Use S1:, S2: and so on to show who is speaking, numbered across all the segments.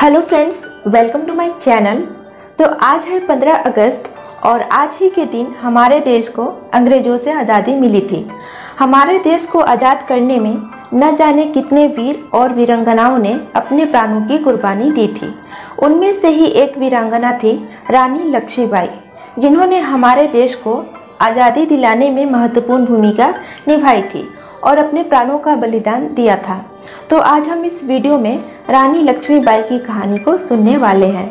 S1: Hello friends, welcome to my channel. तो आज है 15 अगस्त और आज ही के दिन हमारे देश को अंग्रेज़ों से आज़ादी मिली थी। हमारे देश को आज़ाद करने में न जाने कितने वीर और वीरांगनाओं ने अपने प्राणों की कुर्बानी दी थी। उनमें से ही एक वीरांगना थी रानी लक्ष्मीबाई, जिन्होंने हमारे देश को आज़ादी दिलाने में महत्वपूर्ण भूमिका निभाई थी और अपने प्राणों का बलिदान दिया था। तो आज हम इस वीडियो में रानी लक्ष्मीबाई की कहानी को सुनने वाले हैं।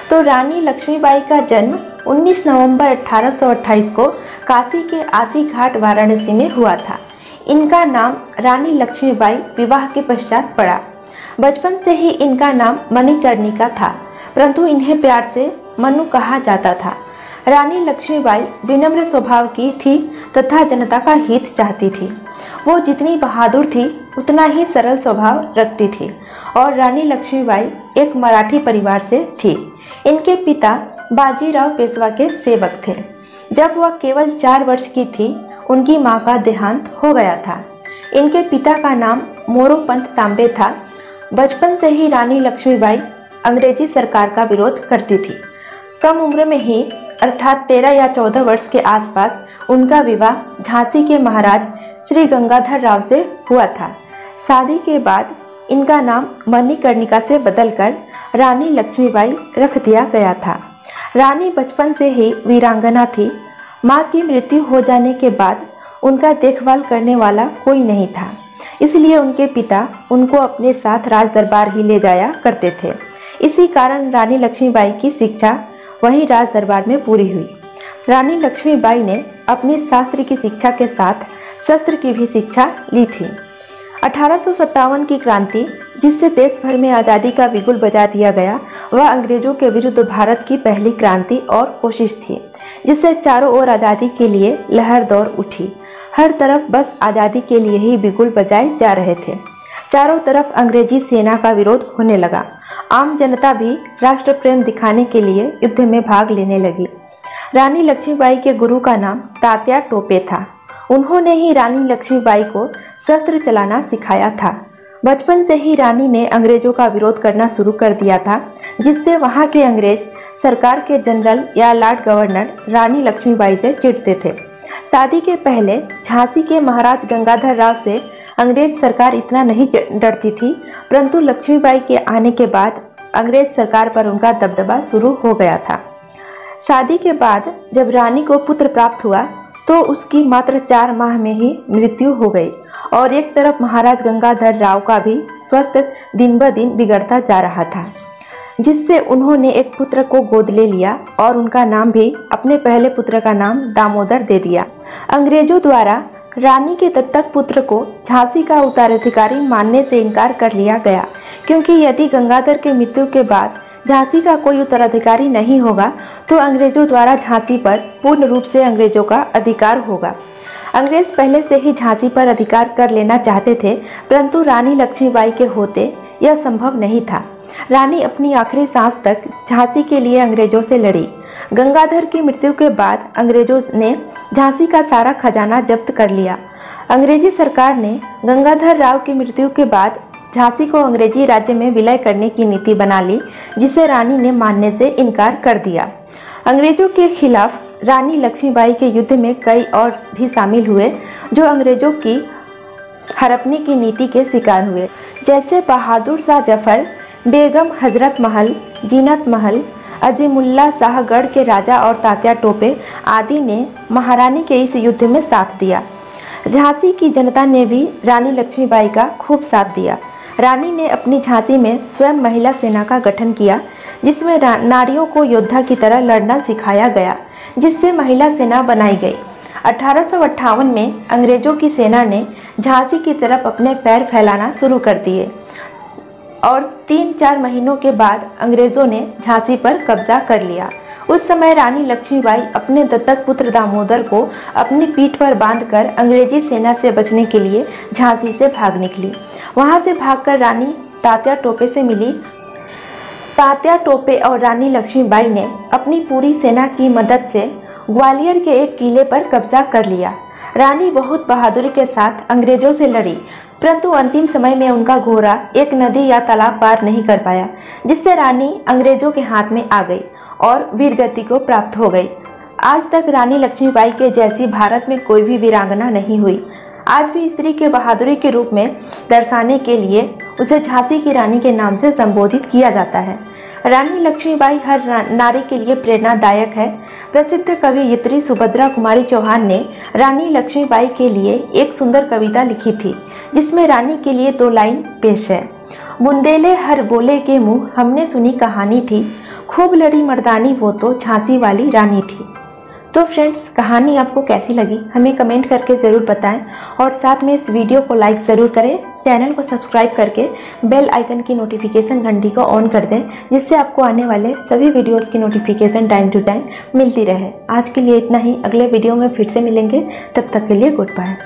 S1: तो रानी लक्ष्मीबाई का जन्म 19 नवंबर 1828 को काशी के आसी घाट वाराणसी में हुआ था। इनका नाम रानी लक्ष्मीबाई विवाह के पश्चात पड़ा। बचपन से ही इनका नाम मणिकर्णिका था, परंतु इन्हें प्यार से मनु कहा जाता था। रानी लक्ष्मीबाई विनम्र स्वभाव की थी तथा जनता का हित चाहती थी। वो जितनी बहादुर थी उतना ही सरल स्वभाव रखती थी और रानी लक्ष्मीबाई एक मराठी परिवार से थी। इनके पिता बाजीराव पेशवा के सेवक थे। जब वह केवल 4 वर्ष की थी, उनकी मां का देहांत हो गया था। इनके पिता का नाम मोरोपंत तांबे था। बचपन से ही रानी लक्ष्मीबाई अंग्रेजी सरकार का विरोध करती थी। कम उम्र में ही अर्थात 13 या 14 वर्ष के आसपास उनका विवाह झांसी के महाराज श्री गंगाधर राव से हुआ था। शादी के बाद इनका नाम मणिकर्णिका से बदलकर रानी लक्ष्मीबाई रख दिया गया था। रानी बचपन से ही वीरांगना थी। मां की मृत्यु हो जाने के बाद उनका देखभाल करने वाला कोई नहीं था, इसलिए उनके पिता उनको अपने साथ राज दरबार ही ले जाया करते थे। इसी कारण रानी लक्ष्मीबाई की शिक्षा वहीं राज दरबार में पूरी हुई। रानी लक्ष्मीबाई ने अपनी शास्त्र की शिक्षा के साथ शस्त्र की भी शिक्षा ली थी। 1857 की क्रांति, जिससे देश भर में आज़ादी का बिगुल बजा दिया गया, वह अंग्रेजों के विरुद्ध भारत की पहली क्रांति और कोशिश थी, जिससे चारों ओर आज़ादी के लिए लहर दौड़ उठी। हर तरफ बस आज़ादी के लिए ही बिगुल बजाए जा रहे थे। चारों तरफ अंग्रेजी सेना का विरोध होने लगा। आम जनता भी राष्ट्र प्रेम दिखाने के लिए युद्ध में भाग लेने लगी। रानी लक्ष्मीबाई के गुरु का नाम तात्या टोपे था। उन्होंने ही रानी लक्ष्मीबाई को शस्त्र चलाना सिखाया था। बचपन से ही रानी ने अंग्रेजों का विरोध करना शुरू कर दिया था, जिससे वहां के अंग्रेज सरकार के जनरल या लॉर्ड गवर्नर रानी लक्ष्मीबाई से चिढ़ते थे। शादी के पहले झांसी के महाराज गंगाधर राव से अंग्रेज सरकार इतना नहीं डरती थी, परंतु लक्ष्मीबाई के आने के बाद अंग्रेज सरकार पर उनका दबदबा शुरू हो गया था। शादी के बाद जब रानी को पुत्र प्राप्त हुआ तो उसकी मात्र 4 माह में ही मृत्यु हो गई और एक तरफ महाराज गंगाधर राव का भी स्वास्थ्य दिन ब दिन बिगड़ता जा रहा था, जिससे उन्होंने एक पुत्र को गोद ले लिया और उनका नाम भी अपने पहले पुत्र का नाम दामोदर दे दिया। अंग्रेजों द्वारा रानी के दत्तक पुत्र को झांसी का उत्तराधिकारी मानने से इनकार कर लिया गया, क्योंकि यदि गंगाधर के मृत्यु के बाद झांसी का कोई उत्तराधिकारी नहीं होगा तो अंग्रेजों द्वारा झांसी पर पूर्ण रूप से अंग्रेजों का अधिकार होगा। अंग्रेज पहले से ही झांसी पर अधिकार कर लेना चाहते थे, परंतु रानी लक्ष्मीबाई के होते यह संभव नहीं था। रानी अपनी आखिरी सांस तक झांसी के लिए अंग्रेजों से लड़ी। गंगाधर की मृत्यु के बाद अंग्रेजों ने झांसी का सारा खजाना जब्त कर लिया। अंग्रेजी सरकार ने गंगाधर राव की मृत्यु के बाद झांसी को अंग्रेजी राज्य में विलय करने की नीति बना ली, जिसे रानी ने मानने से इनकार कर दिया। अंग्रेजों के खिलाफ रानी लक्ष्मीबाई के युद्ध में कई और भी शामिल हुए, जो अंग्रेजों की हड़पने की नीति के शिकार हुए, जैसे बहादुर शाह जफर, बेगम हजरत महल, जीनत महल, अजीमुल्ला शाह गढ़ के राजा और तात्या टोपे आदि ने महारानी के इस युद्ध में साथ दिया। झांसी की जनता ने भी रानी लक्ष्मीबाई का खूब साथ दिया। रानी ने अपनी झांसी में स्वयं महिला सेना का गठन किया, जिसमें नारियों को योद्धा की तरह लड़ना सिखाया गया, जिससे महिला सेना बनाई गई। 1858 में अंग्रेजों की सेना ने झांसी की तरफ अपने पैर फैलाना शुरू कर दिए और 3-4 महीनों के बाद अंग्रेजों ने झांसी पर कब्जा कर लिया। उस समय रानी लक्ष्मीबाई अपने दत्तक पुत्र दामोदर को अपनी पीठ पर बांधकर अंग्रेजी सेना से बचने के लिए झांसी से भाग निकली। वहां से भागकर रानी तात्या टोपे से मिली। तात्या टोपे और रानी लक्ष्मीबाई ने अपनी पूरी सेना की मदद से ग्वालियर के एक किले पर कब्जा कर लिया। रानी बहुत बहादुरी के साथ अंग्रेजों से लड़ी, परंतु अंतिम समय में उनका घोड़ा एक नदी या तालाब पार नहीं कर पाया, जिससे रानी अंग्रेजों के हाथ में आ गई और वीरगति को प्राप्त हो गई। आज तक रानी लक्ष्मीबाई के जैसी भारत में कोई भी वीरांगना नहीं हुई। आज भी स्त्री के बहादुरी के रूप में दर्शाने के लिए उसे झांसी की रानी के नाम से संबोधित किया जाता है। रानी लक्ष्मीबाई हर नारी के लिए प्रेरणादायक है। प्रसिद्ध कवयित्री सुभद्रा कुमारी चौहान ने रानी लक्ष्मीबाई के लिए एक सुंदर कविता लिखी थी, जिसमें रानी के लिए 2 लाइन पेश है। बुंदेले हर बोले के मुँह हमने सुनी कहानी थी, खूब लड़ी मर्दानी वो तो झांसी वाली रानी थी। तो फ्रेंड्स, कहानी आपको कैसी लगी हमें कमेंट करके ज़रूर बताएं और साथ में इस वीडियो को लाइक ज़रूर करें। चैनल को सब्सक्राइब करके बेल आइकन की नोटिफिकेशन घंटी को ऑन कर दें, जिससे आपको आने वाले सभी वीडियोस की नोटिफिकेशन टाइम टू टाइम मिलती रहे। आज के लिए इतना ही, अगले वीडियो में फिर से मिलेंगे, तब तक के लिए गुड बाय।